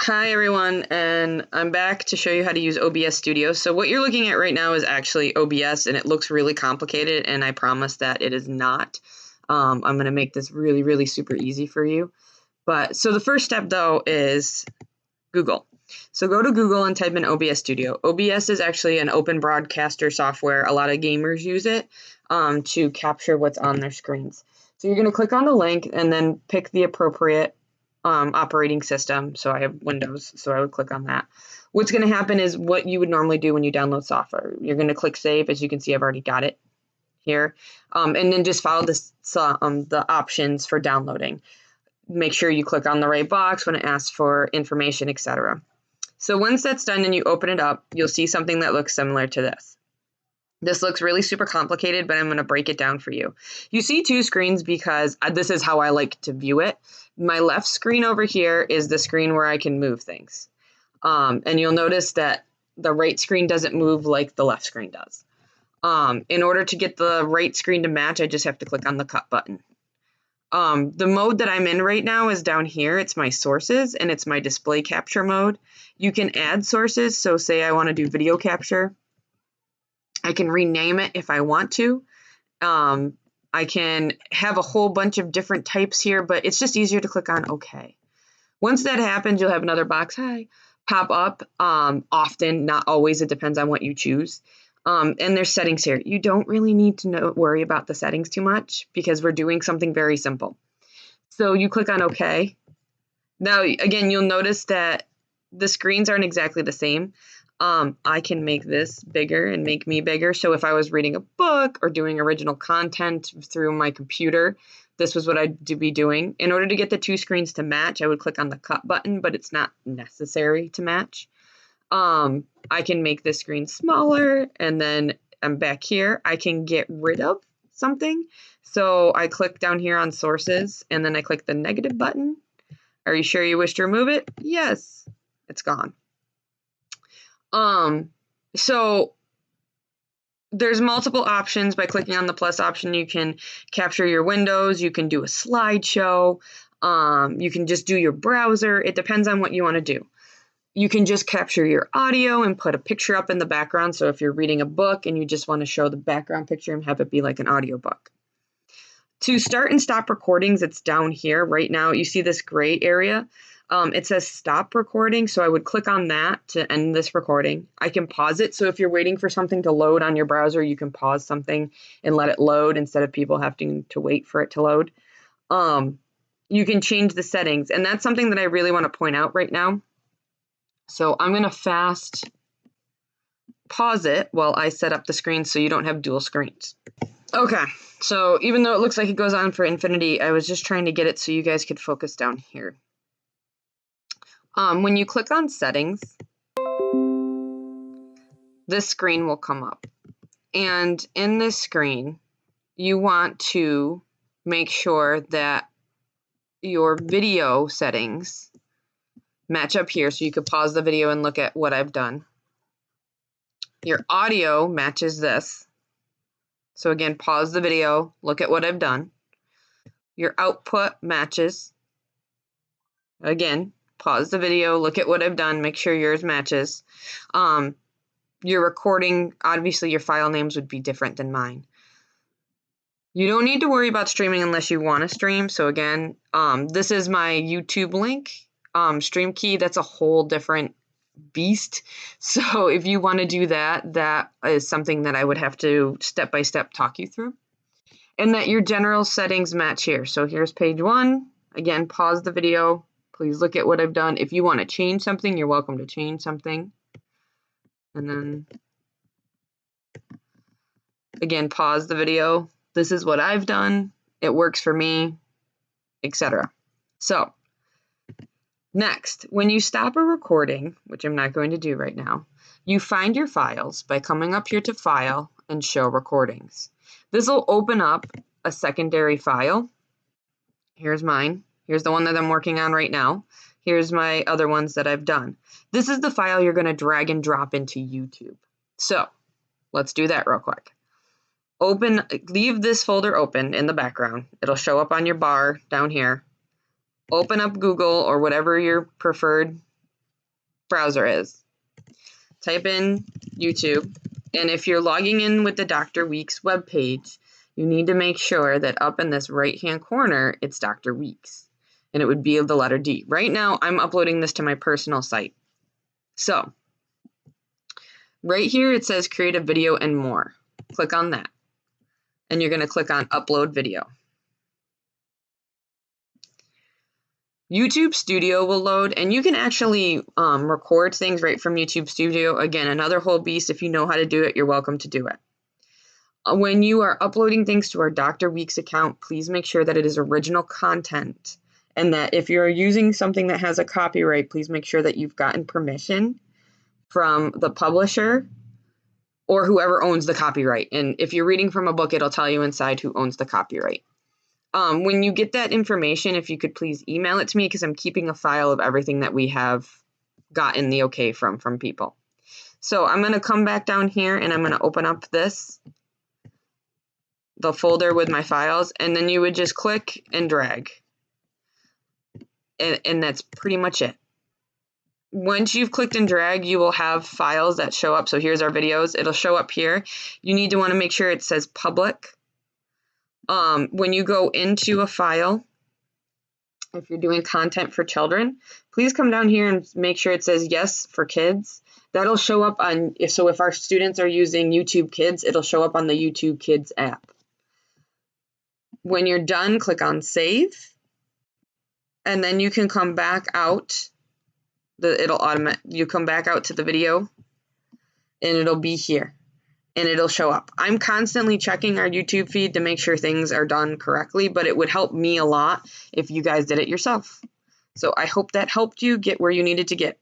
Hi everyone, and I'm back to show you how to use OBS Studio. So what you're looking at right now is actually OBS, and it looks really complicated, and I promise that it is not. I'm going to make this really super easy for you. So the first step though is Google. So go to Google and type in OBS Studio. OBS is actually an open broadcaster software. A lot of gamers use it to capture what's on their screens. So you're going to click on the link and then pick the appropriate operating system. So I have Windows, so I would click on that. What's going to happen is what you would normally do when you download software. You're going to click save. As you can see, I've already got it here. And then just follow the options for downloading. Make sure you click on the right box when it asks for information, etc. So once that's done and you open it up, you'll see something that looks similar to this. This looks really super complicated, but I'm going to break it down for you. You see two screens because this is how I like to view it. My left screen over here is the screen where I can move things. And you'll notice that the right screen doesn't move like the left screen does. In order to get the right screen to match, I just have to click on the cut button. The mode that I'm in right now is down here. It's my sources and it's my display capture mode. You can add sources. So say I want to do video capture. I can rename it if I want to. I can have a whole bunch of different types here, but it's just easier to click on OK. Once that happens, you'll have another box, pop up. Often, not always. It depends on what you choose. And there's settings here. You don't really need to worry about the settings too much because we're doing something very simple. So you click on OK. Now, again, you'll notice that the screens aren't exactly the same. I can make this bigger and make me bigger. So if I was reading a book or doing original content through my computer, this was what I'd be doing. In order to get the two screens to match, I would click on the cut button, but it's not necessary to match. I can make this screen smaller, and then I'm back here. I can get rid of something. So I click down here on sources, and then I click the negative button. Are you sure you wish to remove it? Yes, it's gone. So there's multiple options. By clicking on the plus option, you can capture your windows, you can do a slideshow, you can just do your browser. It depends on what you want to do. You can just capture your audio and put a picture up in the background. So if you're reading a book and you just want to show the background picture and have it be like an audiobook. To start and stop recordings, it's down here right now. You see this gray area. It says stop recording, so I would click on that to end this recording. I can pause it, so if you're waiting for something to load on your browser, you can pause something and let it load instead of people having to wait for it to load. You can change the settings, and that's something that I really want to point out right now. So I'm going to fast pause it while I set up the screen so you don't have dual screens. Okay, so even though it looks like it goes on for infinity, I was just trying to get it so you guys could focus down here. When you click on settings, this screen will come up. And in this screen, you want to make sure that your video settings match up here so you could pause the video and look at what I've done. Your audio matches this. So again, pause the video, look at what I've done. Your output matches. Again, pause the video, look at what I've done, make sure yours matches. Your recording, obviously your file names would be different than mine. You don't need to worry about streaming unless you want to stream. So again, this is my YouTube link. Stream key, that's a whole different beast. So if you want to do that, that is something that I would have to step-by-step talk you through. And that your general settings match here. So here's page 1. Again, pause the video. Please look at what I've done. If you want to change something, you're welcome to change something. And then, again, pause the video. This is what I've done. It works for me, etc. So, next, when you stop a recording, which I'm not going to do right now, you find your files by coming up here to File and Show Recordings. This will open up a secondary file. Here's mine. Here's the one that I'm working on right now. Here's my other ones that I've done. This is the file you're going to drag and drop into YouTube. So let's do that real quick. Leave this folder open in the background. It'll show up on your bar down here. Open up Google or whatever your preferred browser is. Type in YouTube, and if you're logging in with the Dr. Weeks webpage, you need to make sure that up in this right-hand corner, it's Dr. Weeks, and it would be the letter D. Right now, I'm uploading this to my personal site. So, right here, it says create a video and more. Click on that, and you're going to click on upload video. YouTube Studio will load, and you can actually record things right from YouTube Studio. Again, another whole beast. If you know how to do it, you're welcome to do it. When you are uploading things to our Dr. Weeks account, please make sure that it is original content, and that if you're using something that has a copyright, please make sure that you've gotten permission from the publisher or whoever owns the copyright. And if you're reading from a book, it'll tell you inside who owns the copyright. When you get that information, if you could please email it to me, because I'm keeping a file of everything that we have gotten the okay from people. So I'm going to come back down here, and I'm going to open up the folder with my files, and then you would just click and drag. And that's pretty much it. Once you've clicked and dragged, you will have files that show up. So here's our videos. It'll show up here. You need to want to make sure it says public. When you go into a file, if you're doing content for children, please come down here and make sure it says yes for kids. That'll show up on, so if our students are using YouTube Kids, it'll show up on the YouTube Kids app. When you're done, click on save, and then you can come back out. You come back out to the video, and it'll be here. And it'll show up. I'm constantly checking our YouTube feed to make sure things are done correctly, but it would help me a lot if you guys did it yourself. So I hope that helped you get where you needed to get.